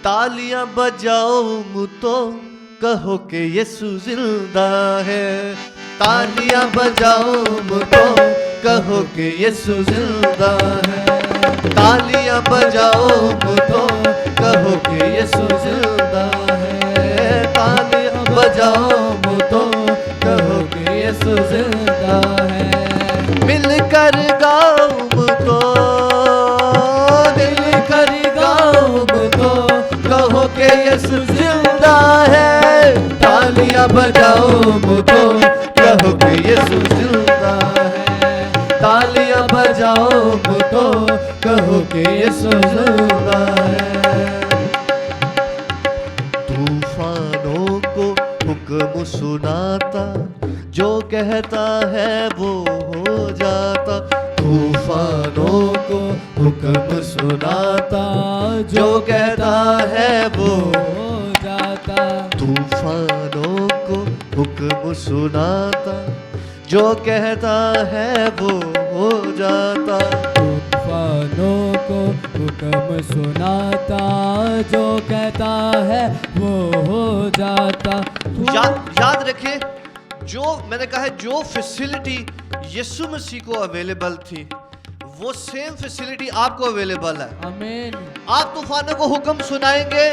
तालियां बजाओ मुतो, कहो कि यीशु जिंदा है। तालियां बजाओ मुतो, कहो कि यीशु जिंदा है। तालियां बजाओ मुतो, कहो कि यीशु जिंदा है। तालियां बजाओ मुतो, कहो कि यीशु जिंदा है। मिलकर गाओ मुतो, मिलकर गाओ मुतो, कहो कि यीशु जिंदा है। तालियां बजाओ मुतो, कहो कि यीशु जिंदा है। तालियां बजाओ मुतो, कहो कि यीशु जिंदा है। तूफानों को हुक्म सुनाता, जो कहता है वो हो जाता। तूफानों को हुक्म सुनाता, जो कहता है वो हो जाता। तूफानों को हुक्म सुनाता, जो कहता है वो हो जाता। तूफानों को हुक्म सुनाता, जो कहता है वो हो जाता। याद रखिए, जो मैंने कहा है, जो फैसिलिटी यीशु मसीह को अवेलेबल थी, वो सेम फैसिलिटी आपको अवेलेबल है। आमीन। आप तूफानों को हुक्म सुनाएंगे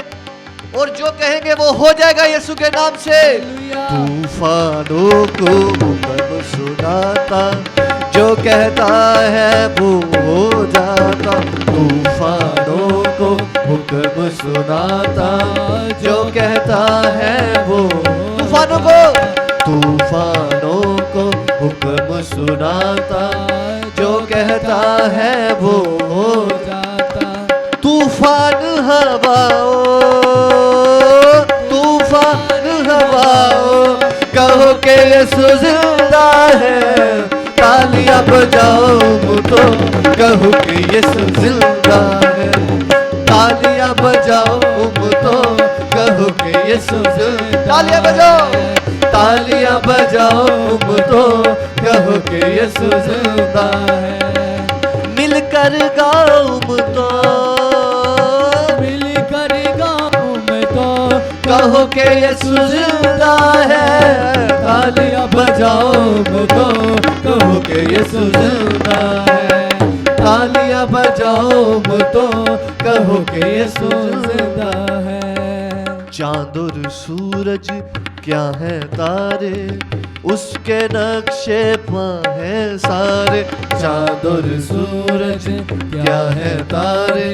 और जो कहेंगे वो हो जाएगा यीशु के नाम से। तूफानों को हुक्म सुनाता, जो कहता है वो हो जाता। तूफानों को हुक्म सुनाता, जो कहता है वो। तूफानों को हुक्म सुनाता, जो कहता है वो हो जाता। तूफान हवाओ, तूफान हवाओ, कहो कि यीशु जिंदा है। तालियां बजाओ मुतो, कहो कि यीशु जिंदा है। तालियां बजाओ मुतो, कहो कि यीशु जिंदा। तालियां बजाओ, तालियां बजाओ मुतो, कहो कि यीशु जिंदा है। मिलकर गाओ मुतो, मिलकर गाओ मुतो, कहो कि यीशु जिंदा है। तालियां बजाओ मुतो, कहो कि यीशु जिंदा है। तालियां बजाओ मुतो, कहो कि यीशु जिंदा है। चांद और सूरज क्या है तारे, उसके नक्शे पा है सारे। चांद और सूरज क्या है तारे,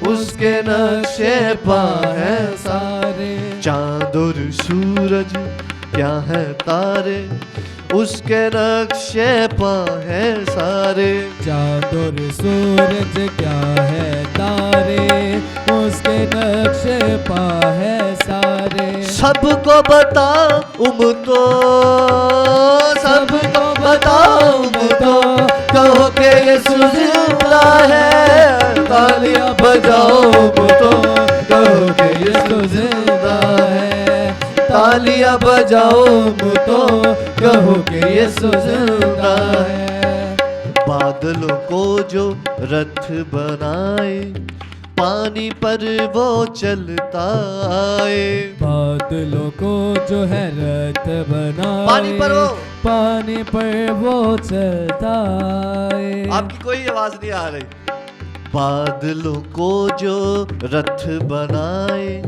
उसके नक्शे पा है सारे। चांद और सूरज क्या है तारे, उसके नक्शे पा है सारे। चांद और सूरज क्या है तारे, उसके नक्शे पा है सारे। सबको बताऊं तो, सबको बताऊं तो, कहो कि यीशु जिंदा है। तालियां बजाओ तो, कहो कि यीशु जिंदा है। तालियां बजाओ तो, कहो कि यीशु जिंदा है। बादलों को जो रथ बनाए, पानी पर वो चलता आए। बादलों को जो है रथ बनाए, पानी पर वो चलता आए। आपकी कोई आवाज नहीं आ रही। बादलों को जो रथ बनाए,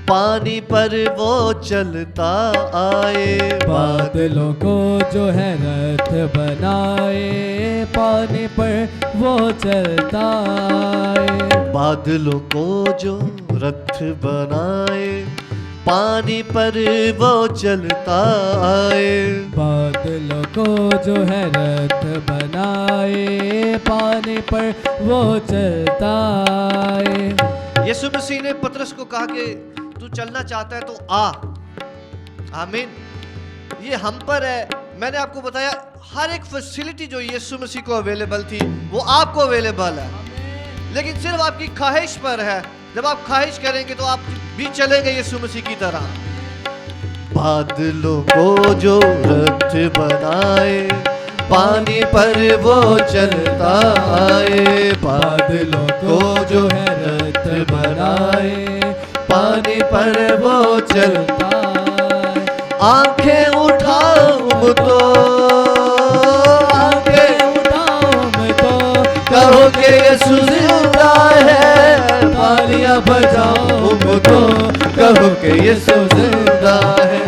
पानी पर वो चलता आए। बादलों को जो है रथ बनाए, पानी पर वो चलता आए। बादलों को जो रथ बनाए, पानी पर वो चलता आए। बादलों को जो है रथ बनाए, पानी पर वो चलता आए। यीशु मसीह ने पतरस को कहा कि तू चलना चाहता है तो आ। आमीन। ये हम पर है। मैंने आपको बताया हर एक फैसिलिटी जो यीशु मसीह को अवेलेबल थी वो आपको अवेलेबल है, लेकिन सिर्फ आपकी ख्वाहिश पर है। जब आप ख्वाहिश करेंगे तो आप भी चलेंगे यीशु मसीह की तरह। बादलों को जो रथ बनाए, पानी पर वो चलता आए। बादलों को जो है रथ बनाए, चलता, है। आंखें उठाऊं तो, आंखें मैं तो कहो कि यीशु जिंदा है, तालियां बजाऊं तो कहो कि यीशु जिंदा है,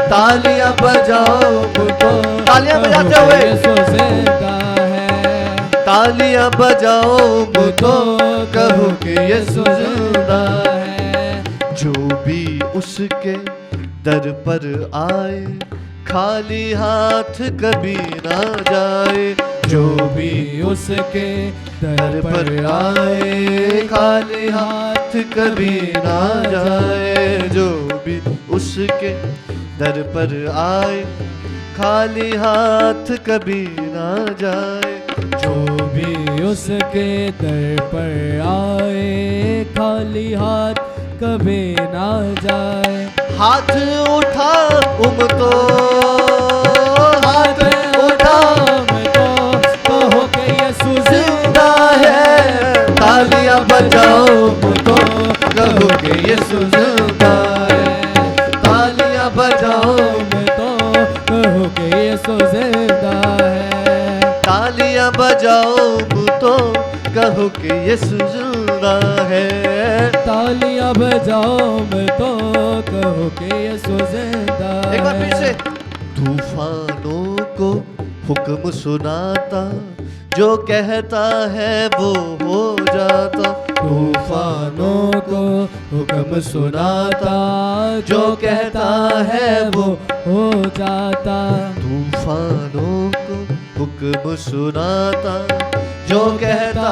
तालियां बजाऊं तो, तालियां बजाते हुए यीशु जिंदा है। तालियां बजाऊं तो कहो कि यीशु जिंदा है। जो भी उसके दर पर आए खाली हाथ कभी ना जाए, जो भी उसके दर पर आए खाली हाथ कभी ना जाए, जो भी उसके दर पर आए खाली हाथ कभी ना जाए, जो भी उसके दर पर आए खाली हाथ कभी ना जाए। हाथ उठाऊं तो, हाथ उठाऊं तो कहो कि यीशु जिंदा है, तालियां बजाऊं तो कहो कि यीशु जिंदा है, तालियां बजाऊं तो कहो कि यीशु जिंदा है। तालियां बजाऊं तो कहो कि यीशु जिंदा है। तालियां बजाओ मैं तो कहो कि यीशु जिंदा है। एक बार फिर से। तूफानों को हुक्म सुनाता, जो कहता है वो हो जाता, तूफानों को हुक्म सुनाता, जो कहता है वो हो जाता। तूफानों को हुक्म सुनाता, जो कहता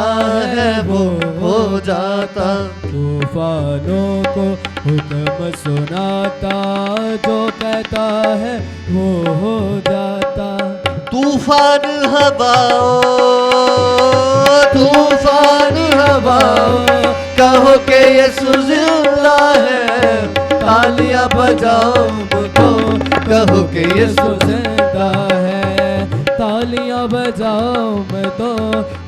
है वो हो जाता, तूफानों को हुक्म सुनाता, जो कहता है वो हो जाता। तूफान हवाओं, तूफान हवाओं, कहो कि यीशु जिंदा है, तालियां बजाओ तो कहो कि यीशु जिंदा है। तालियां बजाओ मैं तो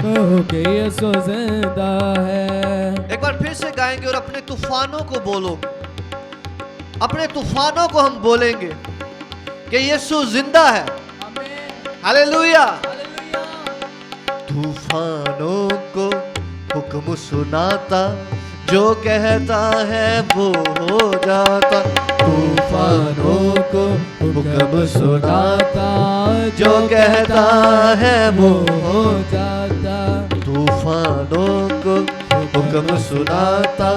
कहो कि यीशु जिंदा है। एक बार फिर से गाएंगे और अपने तूफानों को बोलो, अपने तूफानों को हम बोलेंगे कि यीशु जिंदा है। हालेलुया। तूफानों को हुक्म सुनाता, जो कहता है वो हो जाता, तूफानों को हुक्म सुनाता, जो कहता है वो हो जाता। तूफानों को हुक्म सुनाता,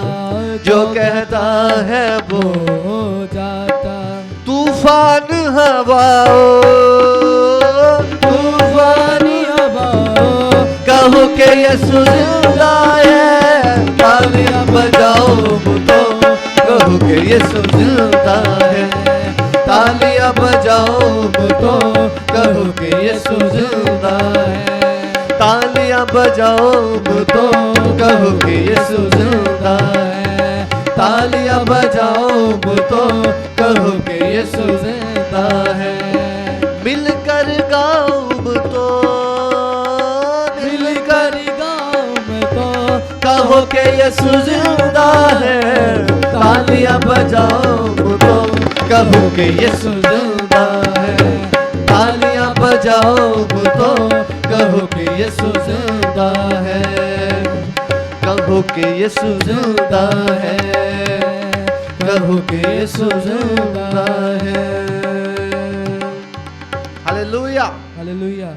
जो कहता है वो हो जाता। तूफान हवाओं, तूफानी हवाओं, कहो कि यीशु जिंदा है, तालियां बजाओ तो कहो कि यीशु जिंदा है, तालियां बजाओ तो कहो कि यीशु जिंदा है, तालियां बजाओ तो कहो कि यीशु जिंदा है, तालियां बजाओ तो कहो कि यीशु जिंदा है। मिलकर गाओ तो, मिलकर गाओ तो कहो कि यीशु जिंदा है, तालियां बजाओ तो कहो कि यीशु जिंदा है, तालियां बजाओ तो कहो कि यीशु जिंदा है, कहो कि यीशु जिंदा है, कहो कि यीशु जिंदा है। हालेलुया। हालेलुया।